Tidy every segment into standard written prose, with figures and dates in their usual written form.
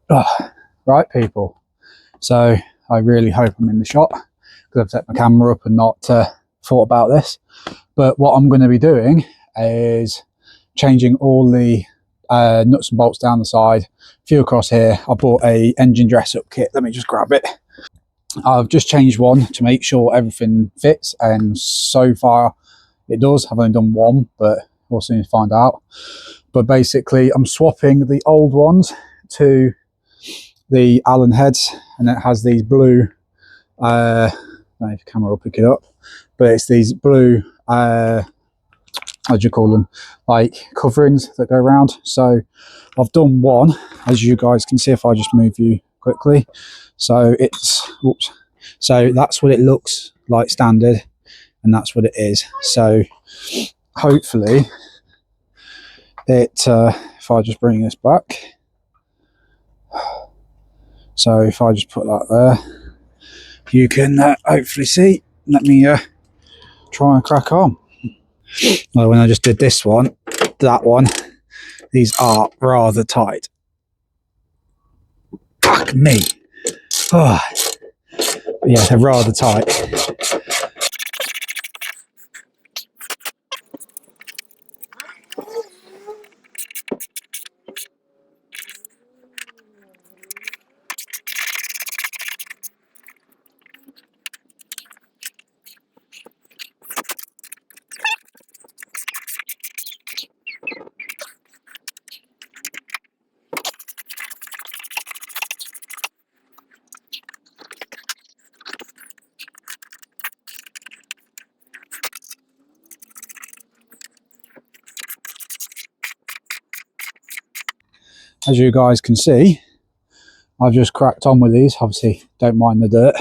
Oh, right, people. So I really hope I'm in the shot because I've set my camera up and not thought about this. But what I'm going to be doing is changing all the nuts and bolts down the side, a few across here. I bought a engine dress up kit. Let me just grab it. I've just changed one to make sure everything fits, and so far it does. I've only done one, but we'll soon find out. But basically I'm swapping the old ones to the Allen heads, and it has these blue I don't know if the camera will pick it up, but it's these blue how do you call them, like coverings that go around. So I've done one, as you guys can see if I just move you quickly. So it's, oops, so that's what it looks like standard, and that's what it is. So hopefully it if I just bring this back, so if I just put that there, you can hopefully see. Let me try and crack on. Well, when I just did this one, that one, these are rather tight. Fuck me. Oh. Yeah, they're rather tight. As you guys can see, I've just cracked on with these. Obviously, don't mind the dirt,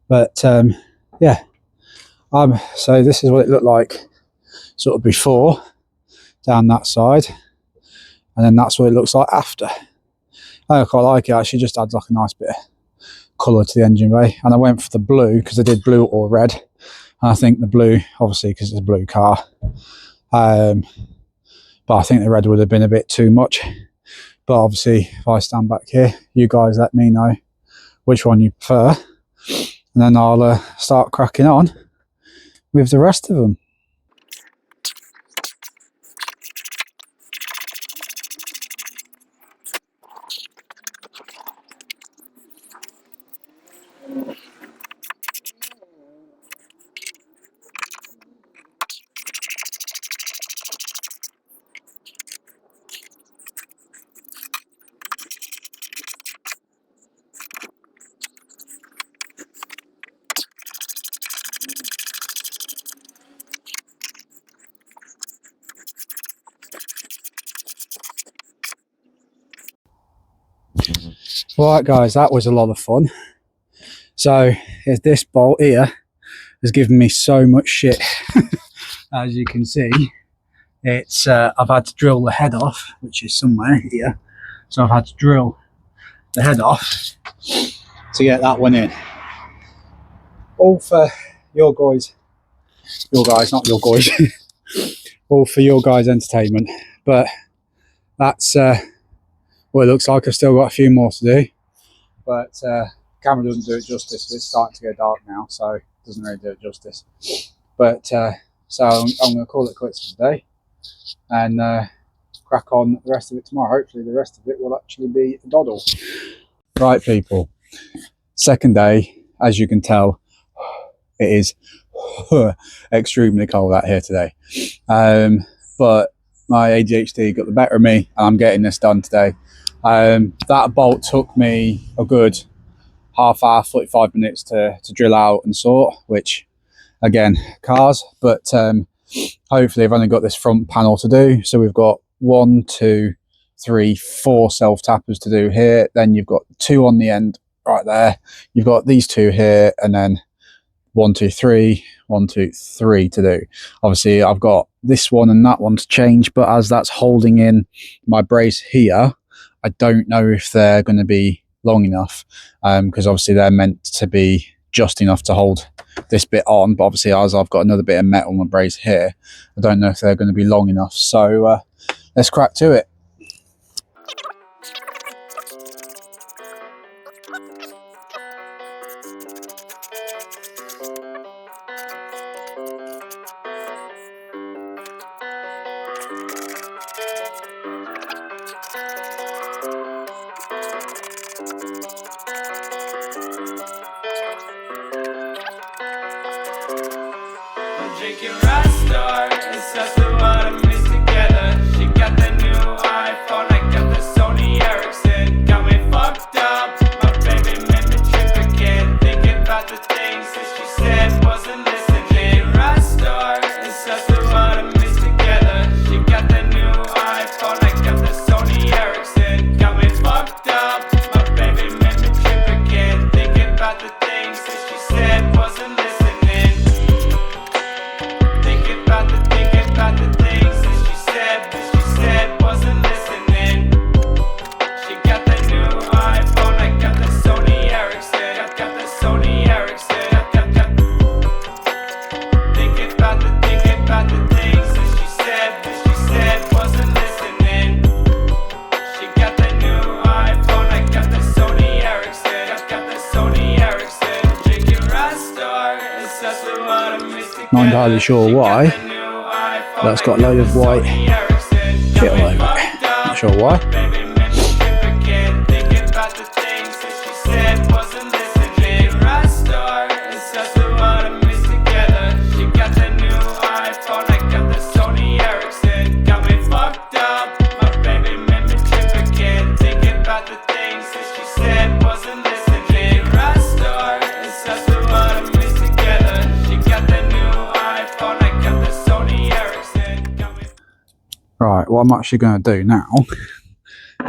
but yeah. So this is what it looked like sort of before down that side, and then that's what it looks like after. I quite like it. Actually, just adds like a nice bit of colour to the engine bay. And I went for the blue because I did blue or red, and I think the blue, obviously because it's a blue car, but I think the red would have been a bit too much. But obviously, if I stand back here, you guys let me know which one you prefer, and then I'll start cracking on with the rest of them. Right guys, that was a lot of fun. So this bolt here has given me so much shit. As you can see, it's I've had to drill the head off, which is somewhere here. So I've had to drill the head off to get that one in. All for your guys, not your guys. All for your guys' entertainment. But that's what it looks like. I've still got a few more to do, but camera doesn't do it justice. It's starting to go dark now, so it doesn't really do it justice. But so I'm going to call it quits for today and crack on the rest of it tomorrow. Hopefully the rest of it will actually be a doddle. Right people, second day. As you can tell, it is extremely cold out here today, but my ADHD got the better of me and I'm getting this done today. That bolt took me a good half hour, 45 minutes to drill out and sort, which again, cars, but hopefully I've only got this front panel to do. So we've got 1, 2, 3, 4 self tappers to do here. Then you've got 2 on the end right there. You've got these 2 here, and then 1, 2, 3, 1, 2, 3 to do. Obviously I've got this one and that one to change, but as that's holding in my brace here, I don't know if they're going to be long enough, because obviously they're meant to be just enough to hold this bit on, but obviously as I've got another bit of metal on my brace here, I don't know if they're going to be long enough. So let's crack to it. Not entirely sure why. That's got a load of white shit all over it. Not sure why. Right, what I'm actually going to do now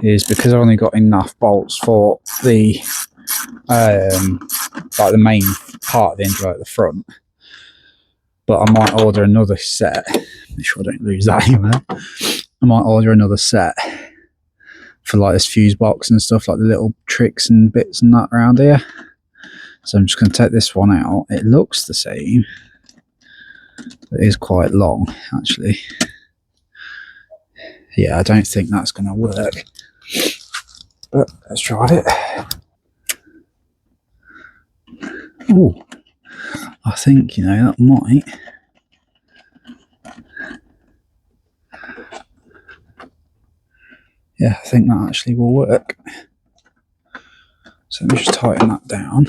is, because I've only got enough bolts for the like the main part of the engine at the front, but I might order another set. Make sure I don't lose that anywhere. I might order another set for like this fuse box and stuff, like the little tricks and bits and that around here. So I'm just going to take this one out. It looks the same, but it is quite long actually. Yeah, I don't think that's going to work, but let's try it. Oh, I think, you know, that might. Yeah, I think that actually will work. So let me just tighten that down.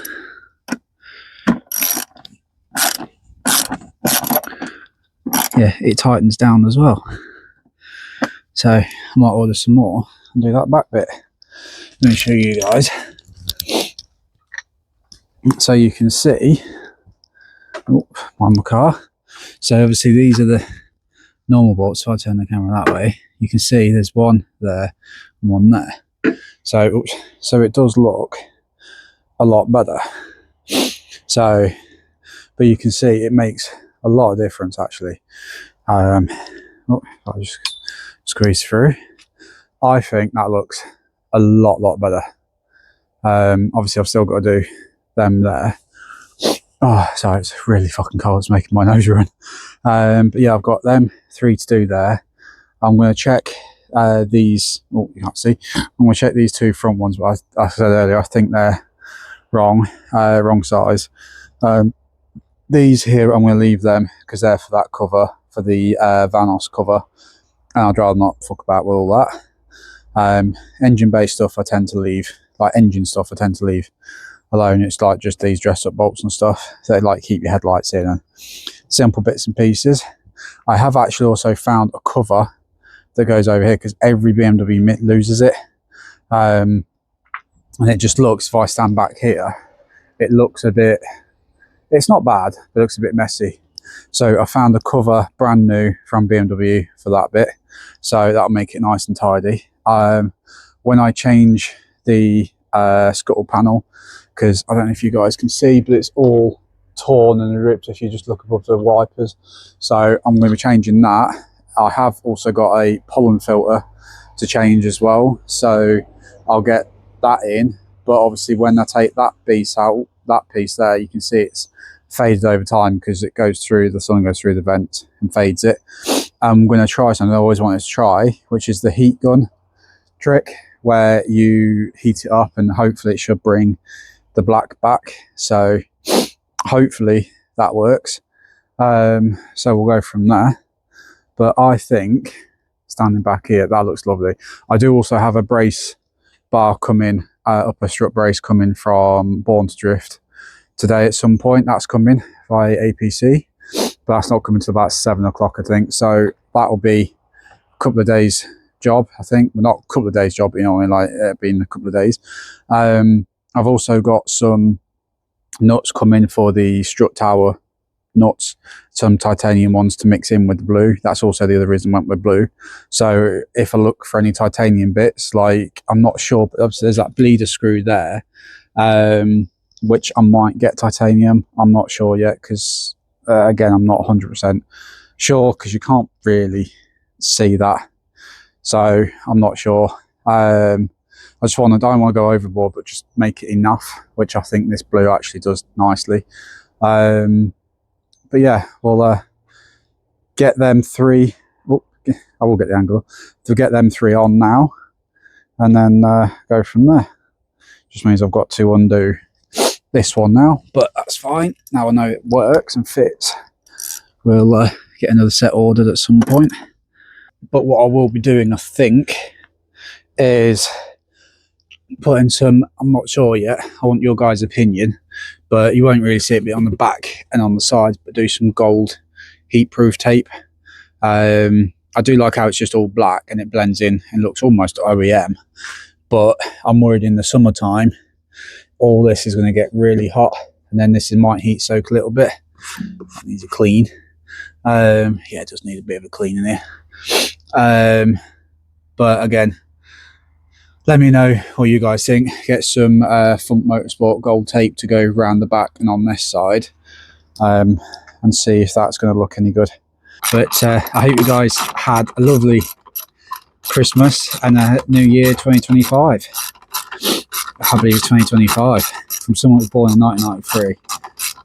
Yeah, it tightens down as well. So I might order some more and do that back bit. Let me show you guys. So you can see, oh, my car. So obviously these are the normal bolts. So I turn the camera that way. You can see there's one there and one there. So, oops, so it does look a lot better. So, but you can see it makes a lot of difference actually. Oh, I'll just squeeze through. I think that looks a lot better. Obviously I've still got to do them there. Oh, sorry, it's really fucking cold. It's making my nose run. But yeah, I've got them 3 to do there. I'm going to check these. Oh, you can't see. I'm going to check these 2 front ones, but I said earlier I think they're wrong size. These here I'm going to leave them because they're for that cover, for the Vanos cover, and I'd rather not fuck about with all that. Engine based stuff I tend to leave, like engine stuff I tend to leave alone. It's like just these dress up bolts and stuff, so they like keep your headlights in and simple bits and pieces. I have actually also found a cover that goes over here because every BMW loses it, and it just looks, if I stand back here, it looks a bit, it's not bad, but it looks a bit messy. So I found a cover brand new from BMW for that bit, so that'll make it nice and tidy. When I change the scuttle panel, because I don't know if you guys can see, but it's all torn and ripped if you just look above the wipers, so I'm going to be changing that. I have also got a pollen filter to change as well, so I'll get that in. But obviously when I take that piece out, that piece there, you can see it's faded over time because it goes through, the sun goes through the vent and fades it. I'm going to try something I always wanted to try, which is the heat gun trick, where you heat it up and hopefully it should bring the black back. So hopefully that works. So we'll go from there. But I think, standing back here, that looks lovely. I do also have a brace bar coming, upper strut brace coming from Born to Drift today at some point. That's coming via APC, but that's not coming till about 7 o'clock, I think. So that will be a couple of days job, I think. Well, not a couple of days job, you know, like being a couple of days. I've also got some nuts coming for the strut tower nuts, some titanium ones to mix in with the blue. That's also the other reason I went with blue. So if I look for any titanium bits, like, I'm not sure, but obviously there's that bleeder screw there, which I might get titanium. I'm not sure yet because again, I'm not 100% sure because you can't really see that, so I'm not sure. I just don't want to go overboard, but just make it enough, which I think this blue actually does nicely. But yeah, we'll get them 3. Oh, I will get the angle to get them 3 on now, and then go from there. Just means I've got to undo this one now, but that's fine. Now I know it works and fits we'll get another set ordered at some point. But what I will be doing, I think, is putting some, I'm not sure yet, I want your guys' opinion, but you won't really see it on the back and on the sides, but do some gold heat-proof tape. I do like how it's just all black and it blends in and looks almost OEM, but I'm worried in the summertime all this is going to get really hot, and then this might heat soak a little bit. It needs a clean. Yeah, it does need a bit of a clean in here. But again, let me know what you guys think. Get some Funk Motorsport gold tape to go around the back and on this side, and see if that's going to look any good. But I hope you guys had a lovely Christmas and a New Year 2025. I believe it's 2025. From someone who was born in 1993,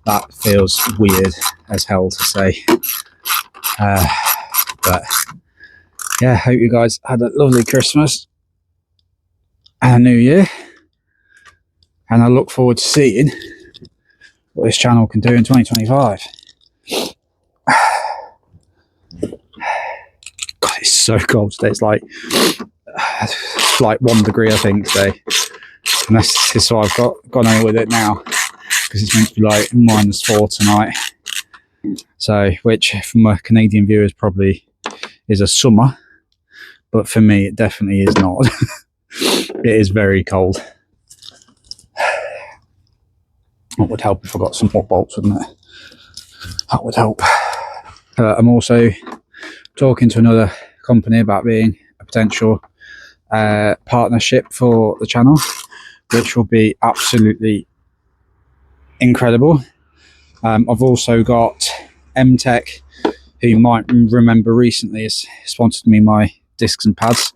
that feels weird as hell to say. But yeah, hope you guys had a lovely Christmas and a New Year. And I look forward to seeing what this channel can do in 2025. God, it's so cold today. It's like 1 degree, I think, today. And this is why I've gone on with it now, because it's meant to be like -4 tonight. So, which from a Canadian viewers probably is a summer, but for me it definitely is not. It is very cold. That would help if I got some hot bolts, wouldn't it? That would help. I'm also talking to another company about being a potential partnership for the channel, which will be absolutely incredible. I've also got M-Tech, who you might remember recently has sponsored me my discs and pads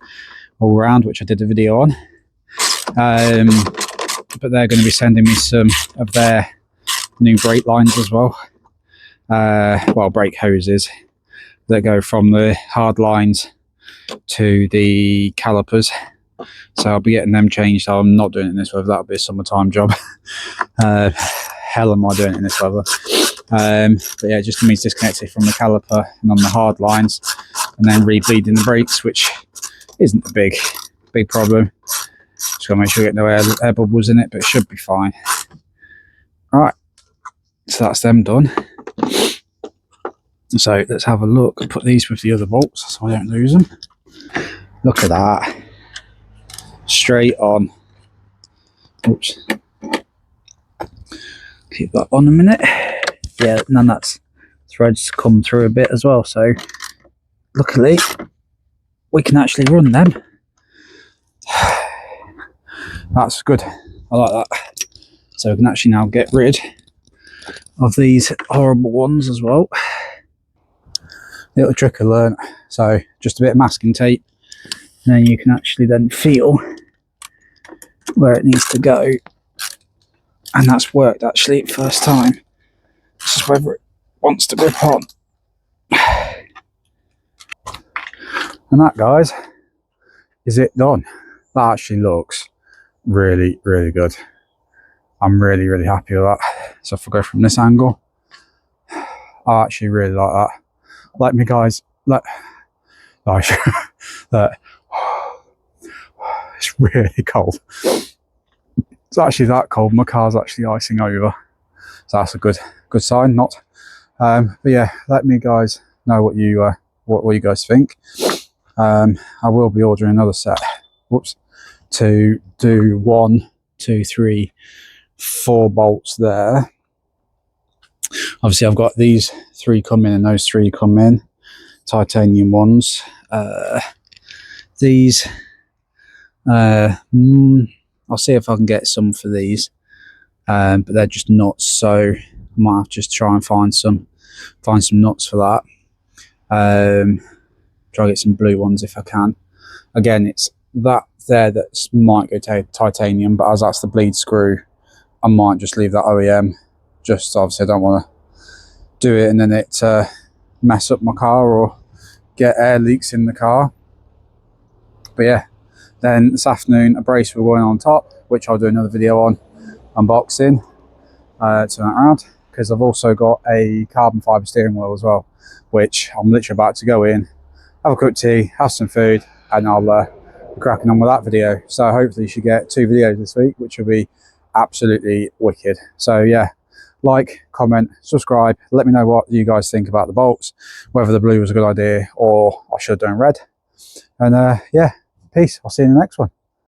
all around, which I did a video on. But they're going to be sending me some of their new brake lines as well. Well, brake hoses that go from the hard lines to the calipers. So I'll be getting them changed. I'm not doing it in this weather. That'll be a summertime job. Hell am I doing it in this weather. But yeah, just means disconnecting from the caliper and on the hard lines, and then rebleeding the brakes, which isn't a big problem. Just gotta make sure you get no air bubbles in it, but it should be fine. Alright, so that's them done. So let's have a look. I'll put these with the other bolts so I don't lose them. Look at that. Straight on. Oops. Keep that on a minute. Yeah, and that's threads come through a bit as well, so luckily we can actually run them. That's good. I like that. So we can actually now get rid of these horrible ones as well. Little trick I learned. So just a bit of masking tape, and then you can actually then feel where it needs to go. And that's worked actually first time. It's just whether it wants to grip on. And that, guys, is it done. That actually looks really, really good. I'm really, really happy with that. So if I go from this angle, I actually really like that. Like me, guys, like that. It's really cold. It's actually that cold. My car's actually icing over. So that's a good sign. Not, but yeah, let me guys know what you guys think. I will be ordering another set. Whoops, to do 1, 2, 3, 4 bolts there. Obviously, I've got these 3 come in and those 3 come in, titanium ones. These, I'll see if I can get some for these, but they're just nuts. So I might have to just try and find some nuts for that. Try to get some blue ones if I can. Again, it's that there that might go titanium, but as that's the bleed screw, I might just leave that OEM. Just obviously I don't want to do it and then it mess up my car or get air leaks in the car. But yeah, then this afternoon a brace will go on top, which I'll do another video on unboxing. Turn that around. because I've also got a carbon fibre steering wheel as well, which I'm literally about to go in, have a cup of tea, have some food, and I'll be cracking on with that video. So hopefully you should get 2 videos this week, which will be absolutely wicked. So yeah, like, comment, subscribe, let me know what you guys think about the bolts, whether the blue was a good idea or I should have done red. And yeah, peace. I'll see you in the next one.